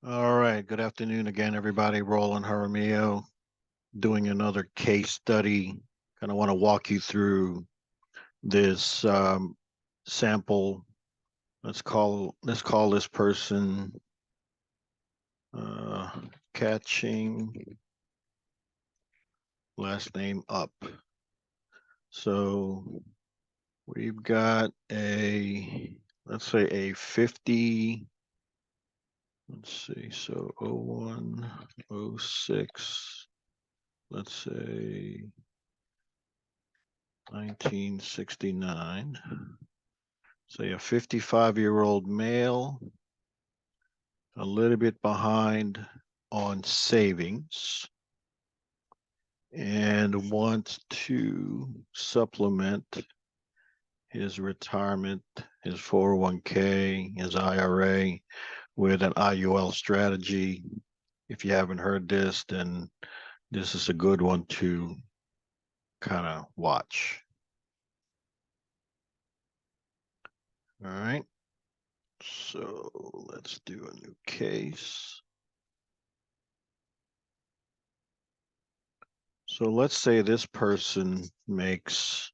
All right. Good afternoon again, everybody. Roland Jaramillo doing another case study. Kind of want to walk you through this sample. Let's call this person uh, catching last name up. So we've got let's say a 50. Let's see. So 01, 06. Let's say 1969. Say a 55-year-old male, a little bit behind on savings, and wants to supplement his retirement, his 401k, his IRA with an IUL strategy. If you haven't heard this, then this is a good one to kind of watch. All right. So let's do a new case. So let's say this person makes,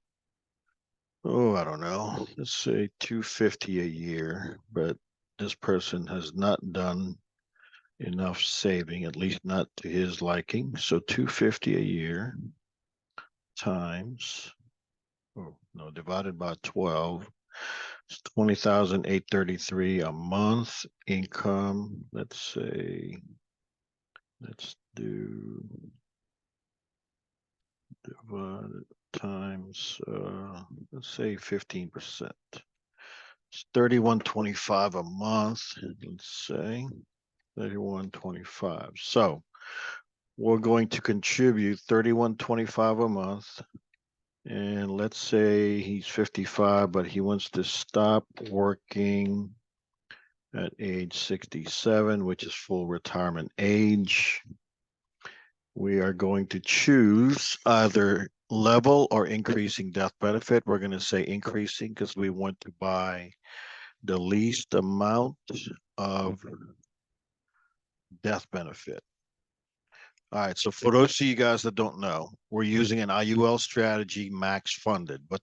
I don't know, let's say 250 a year, but this person has not done enough saving, at least not to his liking. So 250 a year times, oh no, divided by 12, it's 20,833 a month income. Let's do divided times, let's say 15%. It's 31.25 a month. Let's say 31.25. So we're going to contribute 31.25 a month. And let's say he's 55, but he wants to stop working at age 67, which is full retirement age. We are going to choose either level or increasing death benefit. We're going to say increasing because we want to buy the least amount of death benefit. All right, so for those of you guys that don't know, we're using an IUL strategy max funded. But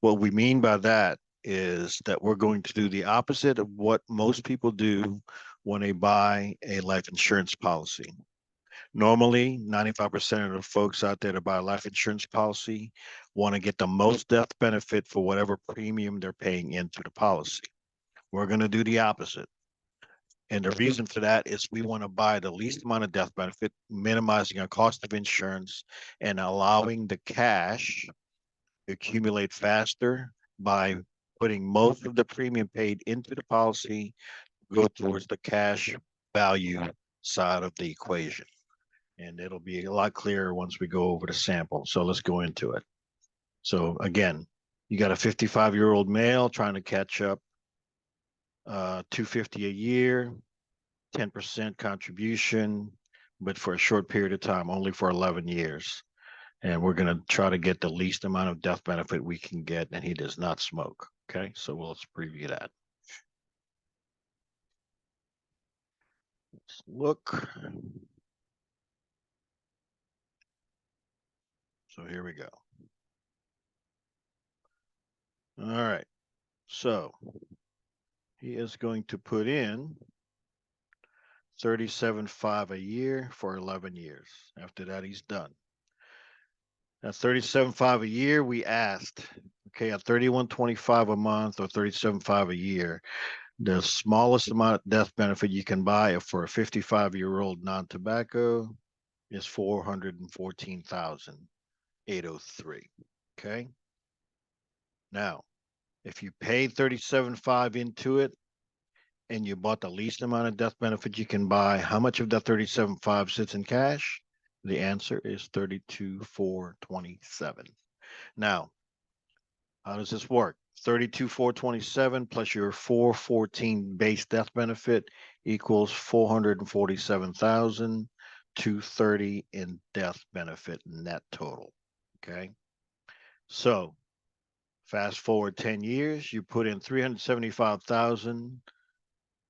what we mean by that is that we're going to do the opposite of what most people do when they buy a life insurance policy. Normally, 95% of the folks out there that buy a life insurance policy want to get the most death benefit for whatever premium they're paying into the policy. We're going to do the opposite. And the reason for that is we want to buy the least amount of death benefit, minimizing our cost of insurance and allowing the cash to accumulate faster by putting most of the premium paid into the policy, go towards the cash value side of the equation. And it'll be a lot clearer once we go over the sample. So let's go into it. So again, you got a 55-year-old male trying to catch up 250 a year, 10% contribution, but for a short period of time, only for 11 years. And we're going to try to get the least amount of death benefit we can get, and he does not smoke. Okay, so let's preview that. Let's look. So here we go. All right, so he is going to put in 37.5 a year for 11 years. After that, he's done. At 37.5 a year, we asked, okay, at 31.25 a month or 37.5 a year, the smallest amount of death benefit you can buy for a 55-year-old non-tobacco is 414,803. Okay. Now, if you paid 37.5 into it and you bought the least amount of death benefit you can buy, how much of that 37.5 sits in cash? The answer is 32,427. Now, how does this work? 32,427 plus your 414 base death benefit equals 447,230 in death benefit net total. Okay. So fast forward 10 years, you put in 375,000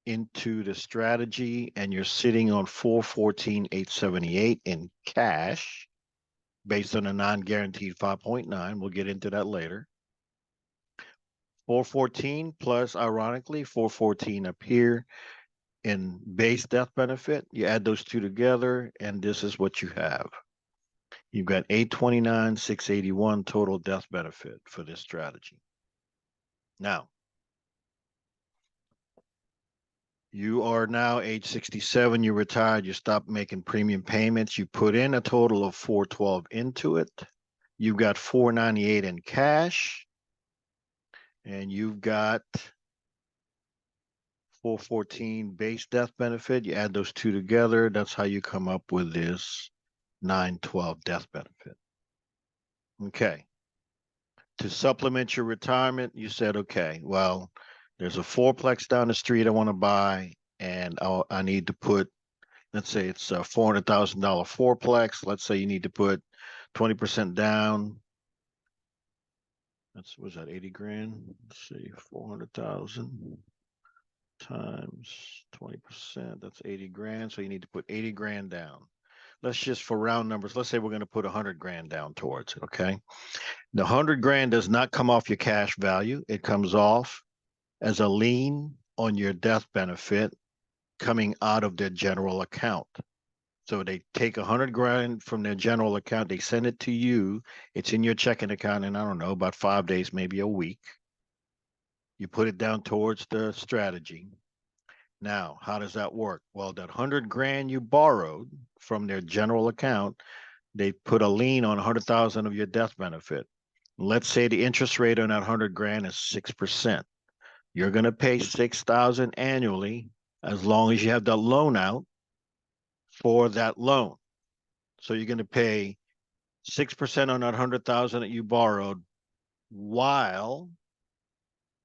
into the strategy and you're sitting on 414,878 in cash based on a non-guaranteed 5.9. We'll get into that later. 414 plus, ironically, 414 up here in base death benefit. You add those two together, and this is what you have. You've got 829,681 total death benefit for this strategy. Now, you are now age 67, you retired, you stopped making premium payments, you put in a total of 412 into it. You've got 498 in cash, and you've got 414 base death benefit. You add those two together, that's how you come up with this 912 death benefit. Okay. To supplement your retirement, you said, okay, well, there's a fourplex down the street I want to buy, and I need to put, let's say it's a $400,000 fourplex. Let's say you need to put 20% down. Was that 80 grand? Let's see, 400,000 times 20%, that's 80 grand. So you need to put 80 grand down. Let's just, for round numbers, let's say we're going to put 100 grand down towards it, okay? The 100 grand does not come off your cash value. It comes off as a lien on your death benefit coming out of their general account. So they take 100 grand from their general account, they send it to you. It's in your checking account in, I don't know, about 5 days, maybe a week. You put it down towards the strategy. Now, how does that work? Well, that 100 grand you borrowed from their general account, they put a lien on 100,000 of your death benefit. Let's say the interest rate on that 100 grand is 6%. You're going to pay 6,000 annually as long as you have the loan out for that loan. So you're going to pay 6% on that 100,000 that you borrowed, while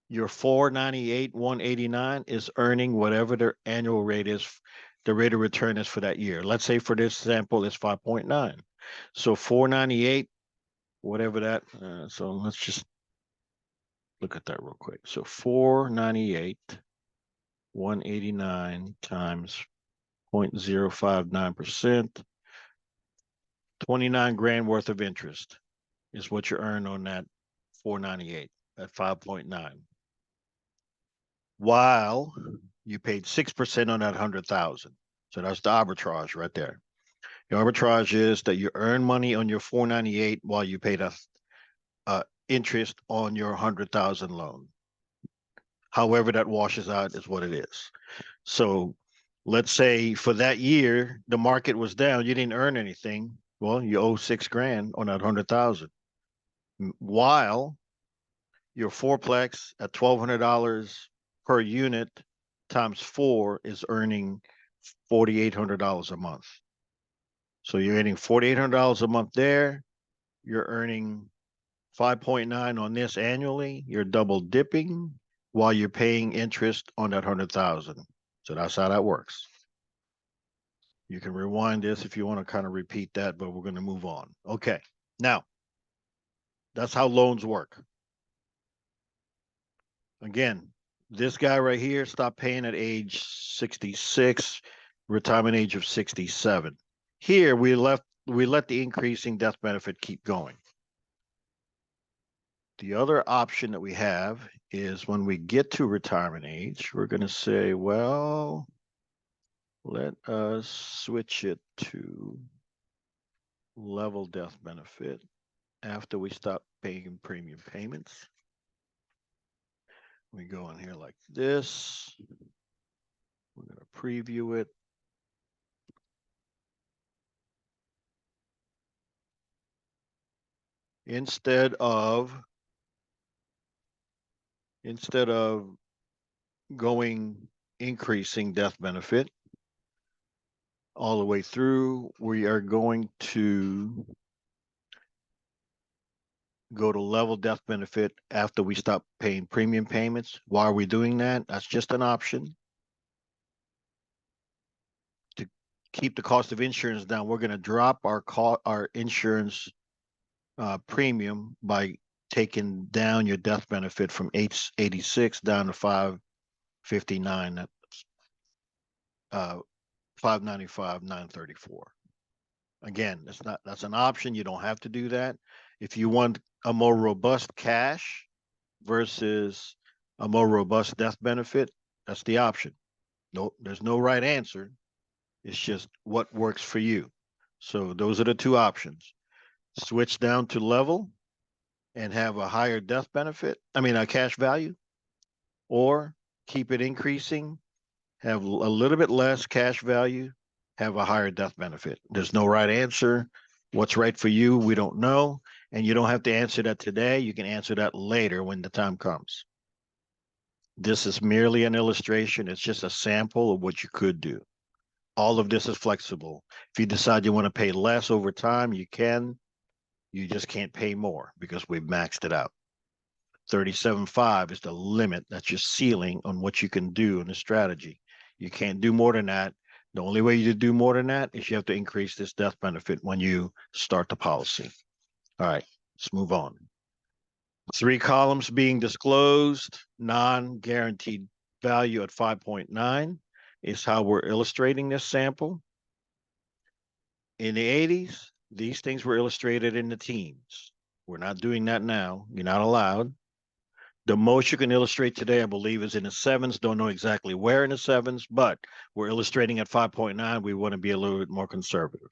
your 498, 189 is earning whatever their annual rate is, the rate of return is for that year. Let's say for this sample is 5.9. So 498, whatever that, so let's just look at that real quick. So 498, 189 times 0.059%, 29 grand worth of interest is what you earn on that 498 at 5.9. While you paid 6% on that 100,000. So that's the arbitrage right there. The arbitrage is that you earn money on your 498 while you paid interest on your 100,000 loan. However that washes out is what it is. So let's say for that year, the market was down, you didn't earn anything. Well, you owe 6 grand on that 100,000. While your fourplex at $1,200 per unit times 4 is earning $4,800 a month. So you're earning $4,800 a month there. You're earning 5.9 on this annually. You're double dipping while you're paying interest on that 100,000. So that's how that works. You can rewind this if you want to kind of repeat that, but we're going to move on. Okay. Now, that's how loans work. Again, this guy right here stopped paying at age 66, retirement age of 67. Here we let the increasing death benefit keep going. The other option that we have is when we get to retirement age, we're going to say, well, let us switch it to level death benefit after we stop paying premium payments. We go in here like this. We're going to preview it. Instead of increasing death benefit all the way through, we are going to go to level death benefit after we stop paying premium payments. Why are we doing that? That's just an option. To keep the cost of insurance down, we're going to drop our insurance premium by taking down your death benefit from 886 down to 559. That's 595, 934. Again, that's an option. You don't have to do that. If you want a more robust cash versus a more robust death benefit, that's the option. No, there's no right answer. It's just what works for you. So those are the two options. Switch down to level and have a higher death benefit. I mean, a cash value, or keep it increasing, have a little bit less cash value, have a higher death benefit. There's no right answer. What's right for you, we don't know. And you don't have to answer that today. You can answer that later when the time comes. This is merely an illustration. It's just a sample of what you could do. All of this is flexible. If you decide you want to pay less over time, you can. You just can't pay more because we've maxed it out. 37.5 is the limit. That's your ceiling on what you can do in the strategy. You can't do more than that. The only way you do more than that is you have to increase this death benefit when you start the policy. All right, let's move on. 3 columns being disclosed, non-guaranteed value at 5.9 is how we're illustrating this sample. In the 80s, these things were illustrated in the teens. We're not doing that now. You're not allowed. The most you can illustrate today, I believe, is in the sevens. Don't know exactly where in the sevens, but we're illustrating at 5.9. We want to be a little bit more conservative.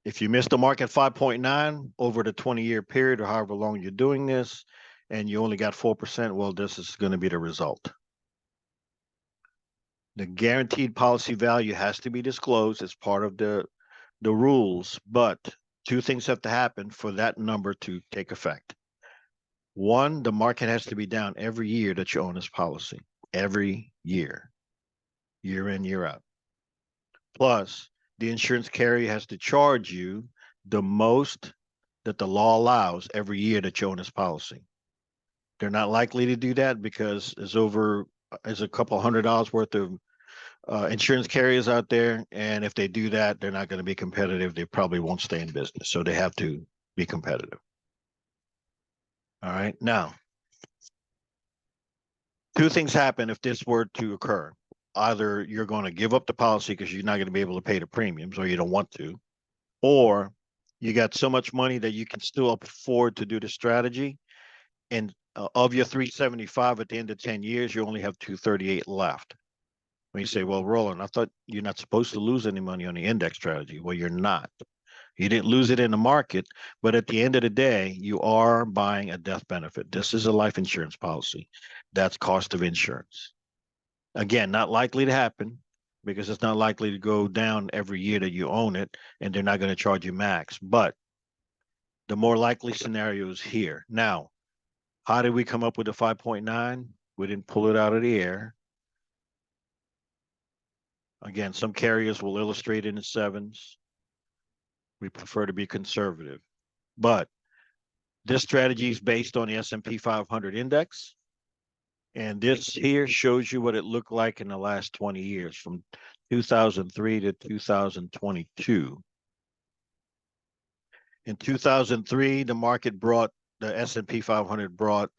If you missed the mark at 5.9 over the 20-year period or however long you're doing this, and you only got 4%, well, this is going to be the result. The guaranteed policy value has to be disclosed as part of the rules, but two things have to happen for that number to take effect. One, the market has to be down every year that you own this policy, every year, year in, year out. Plus, the insurance carrier has to charge you the most that the law allows every year that you own this policy. They're not likely to do that because there's a couple $100 worth of insurance carriers out there, and if they do that, they're not going to be competitive. They probably won't stay in business, so they have to be competitive. All right, now, two things happen if this were to occur. Either you're going to give up the policy because you're not going to be able to pay the premiums, or you don't want to, or you got so much money that you can still afford to do the strategy, and of your 375 at the end of 10 years, you only have 238 left. When you say, well, Roland, I thought you're not supposed to lose any money on the index strategy. Well, you're not. You didn't lose it in the market, but at the end of the day, you are buying a death benefit. This is a life insurance policy. That's cost of insurance. Again, not likely to happen because it's not likely to go down every year that you own it, and they're not going to charge you max. But the more likely scenario is here. Now, how did we come up with the 5.9? We didn't pull it out of the air. Again, some carriers will illustrate in the sevens. We prefer to be conservative. But this strategy is based on the S&P 500 index. And this here shows you what it looked like in the last 20 years, from 2003 to 2022. In 2003, the market brought, the S&P 500 brought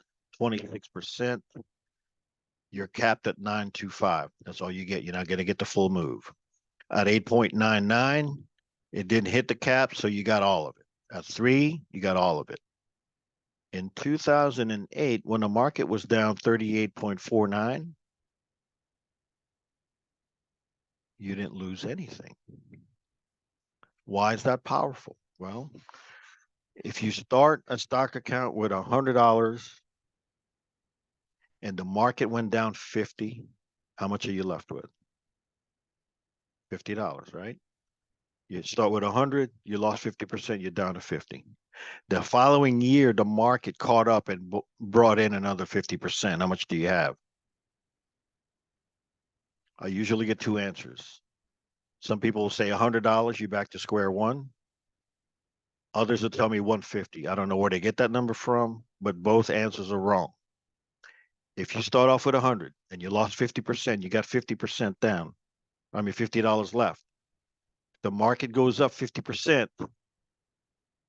26%. You're capped at 925. That's all you get. You're not going to get the full move. At 8.99, it didn't hit the cap, so you got all of it. At 3, you got all of it. In 2008, when the market was down 38.49, you didn't lose anything. Why is that powerful? Well, if you start a stock account with $100 and the market went down 50, how much are you left with? $50, right? You start with 100, you lost 50%, you're down to 50. The following year, the market caught up and brought in another 50%. How much do you have? I usually get two answers. Some people will say $100, you're back to square one. Others will tell me 150. I don't know where they get that number from, but both answers are wrong. If you start off with 100 and you lost 50%, you got 50% down. I mean, $50 left. The market goes up 50%,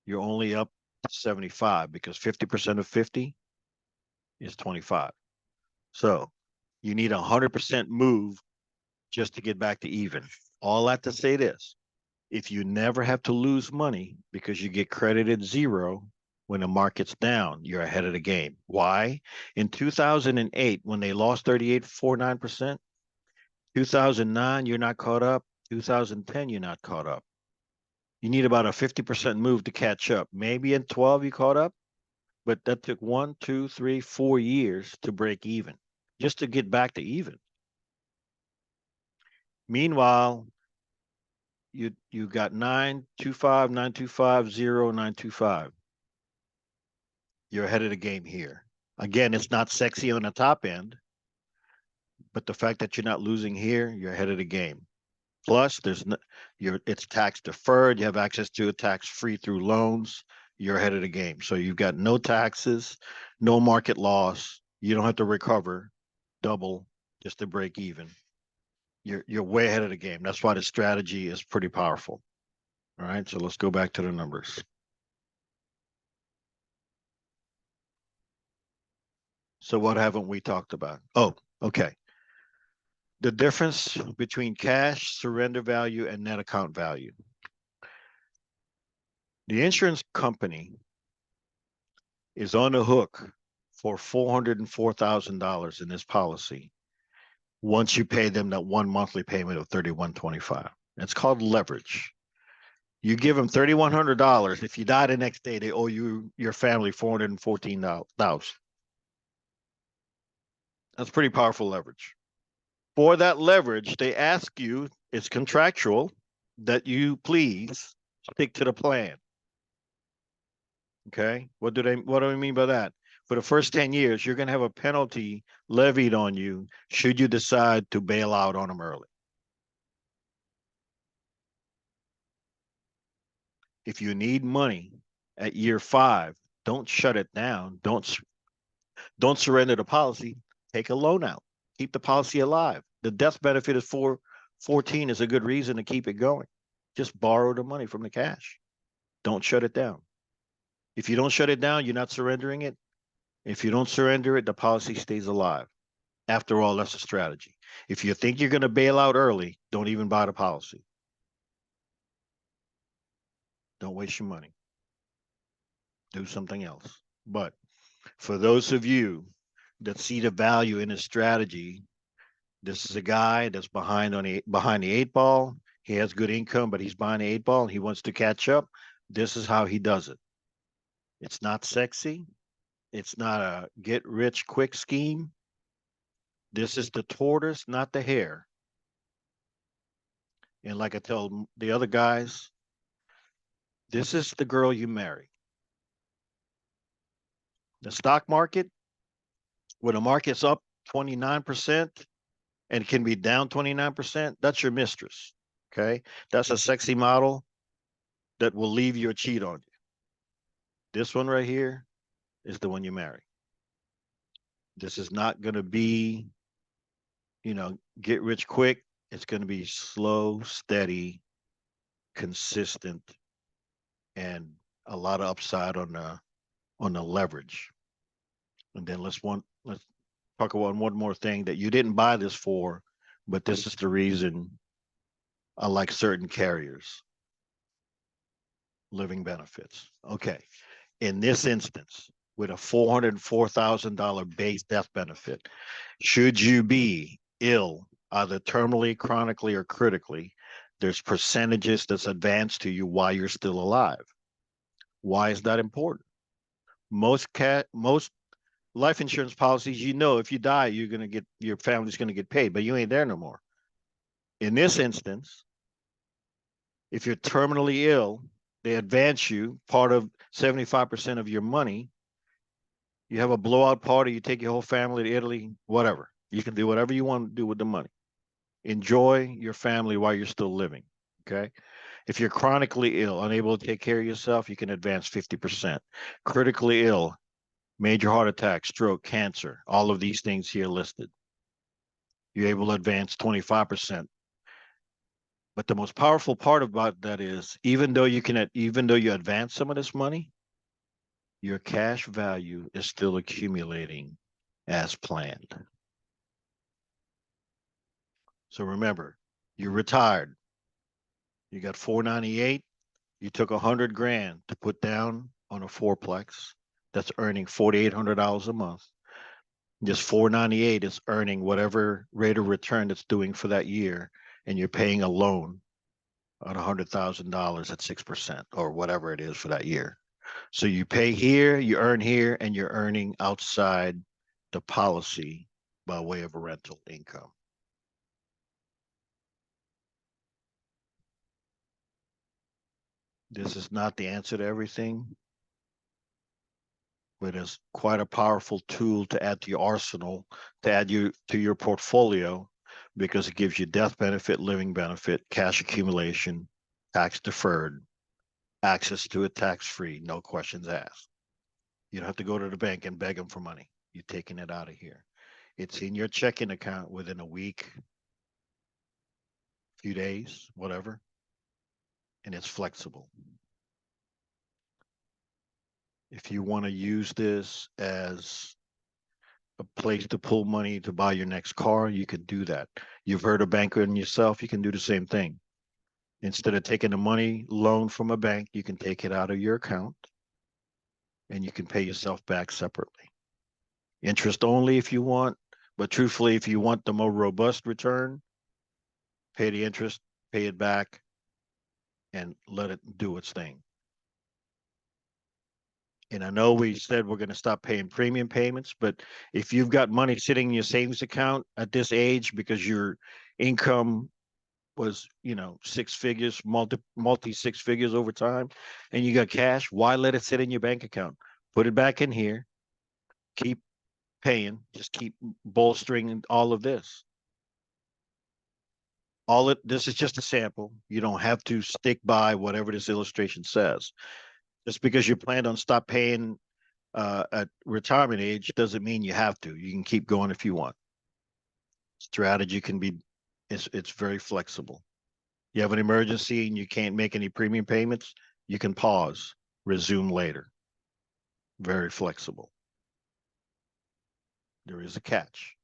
you're only up 75 because 50% of 50 is 25. So You need 100% move just to get back to even. All that to say this, if you never have to lose money because you get credited zero when the market's down, you're ahead of the game. Why? In 2008, when they lost 38.49%, 2009, you're not caught up. 2010, you're not caught up. You need about a 50% move to catch up. Maybe in 12, you caught up, but that took 1, 2, 3, 4 years to break even, just to get back to even. Meanwhile, you got 925, 925, 0, 925. You're ahead of the game here. Again, it's not sexy on the top end, but the fact that you're not losing here, you're ahead of the game. Plus, it's tax deferred. You have access to it tax free through loans. You're ahead of the game. So you've got no taxes, no market loss. You don't have to recover double just to break even. You're way ahead of the game. That's why the strategy is pretty powerful. All right, so let's go back to the numbers. So what haven't we talked about? Oh, okay. The difference between cash, surrender value, and net account value. The insurance company is on the hook for $404,000 in this policy once you pay them that one monthly payment of $31.25. It's called leverage. You give them $3,100. If you die the next day, they owe you your family $414,000. That's pretty powerful leverage. For that leverage, they ask you, it's contractual, that you please stick to the plan. Okay. What do I mean by that? For the first 10 years, you're going to have a penalty levied on you should you decide to bail out on them early. If you need money at year 5, don't shut it down. Don't surrender the policy. Take a loan out. Keep the policy alive. The death benefit is 414 is a good reason to keep it going. Just borrow the money from the cash. Don't shut it down. If you don't shut it down, you're not surrendering it. If you don't surrender it, the policy stays alive. After all, that's a strategy. If you think you're going to bail out early, don't even buy the policy. Don't waste your money. Do something else. But for those of you that see the value in a strategy, this is a guy that's behind the 8 ball. He has good income, but he's behind the 8 ball and he wants to catch up. This is how he does it. It's not sexy. It's not a get rich quick scheme. This is the tortoise, not the hare. And like I tell the other guys, this is the girl you marry. The stock market, when the market's up 29% and it can be down 29%, that's your mistress. Okay. That's a sexy model that will leave you or cheat on you. This one right here is the one you marry. This is not going to be, get rich quick. It's going to be slow, steady, consistent, and a lot of upside on the leverage. And then let's talk about one more thing that you didn't buy this for, but this is the reason I like certain carriers. Living benefits. Okay. In this instance, with a $404,000 base death benefit, should you be ill, either terminally, chronically, or critically, there's percentages that's advanced to you while you're still alive. Why is that important? Most life insurance policies, if you die, your family's gonna get paid, but you ain't there no more. In this instance, if you're terminally ill, they advance you part of 75% of your money. You have a blowout party, you take your whole family to Italy, whatever. You can do whatever you want to do with the money. Enjoy your family while you're still living. Okay. If you're chronically ill, unable to take care of yourself, you can advance 50%. Critically ill, major heart attack, stroke, cancer, all of these things here listed. You're able to advance 25%. But the most powerful part about that is even though you advance some of this money, your cash value is still accumulating as planned. So remember, you're retired. You got 498. You took 100 grand to put down on a fourplex that's earning $4,800 a month. Just 498 is earning whatever rate of return it's doing for that year, and you're paying a loan on $100,000 at 6% or whatever it is for that year. So you pay here, you earn here, and you're earning outside the policy by way of a rental income. This is not the answer to everything, but it's quite a powerful tool to add to your arsenal, to add you to your portfolio, because it gives you death benefit, living benefit, cash accumulation, tax deferred, access to it tax free, no questions asked. You don't have to go to the bank and beg them for money. You're taking it out of here. It's in your checking account within a week, few days, whatever, and it's flexible. If you want to use this as a place to pull money to buy your next car, you can do that. You've heard of banking yourself, you can do the same thing. Instead of taking the money loan from a bank, you can take it out of your account and you can pay yourself back separately. Interest only if you want, but truthfully, if you want the more robust return, pay the interest, pay it back, and let it do its thing. And I know we said we're going to stop paying premium payments, but if you've got money sitting in your savings account at this age because your income was, six figures, multi six figures over time, and you got cash, why let it sit in your bank account? Put it back in here, keep paying, just keep bolstering all of this. This is just a sample. You don't have to stick by whatever this illustration says. Just because you plan on stop paying at retirement age doesn't mean you have to. You can keep going if you want. Strategy can be, it's very flexible. You have an emergency and you can't make any premium payments, you can pause, resume later. Very flexible. There is a catch.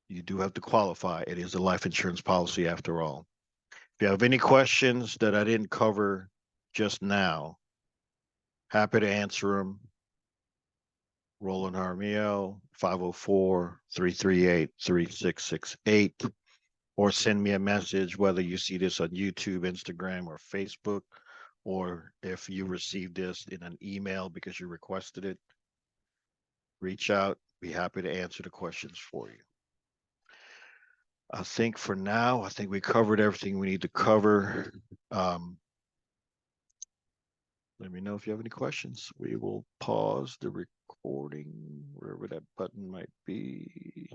You do have to qualify. It is a life insurance policy after all. If you have any questions that I didn't cover just now, happy to answer them. Roland Harmiel, 504-338-3668, or send me a message, whether you see this on YouTube, Instagram, or Facebook, or if you receive this in an email because you requested it, reach out. Be happy to answer the questions for you. I think for now, I think we covered everything we need to cover. Let me know if you have any questions. We will pause the recording, wherever that button might be.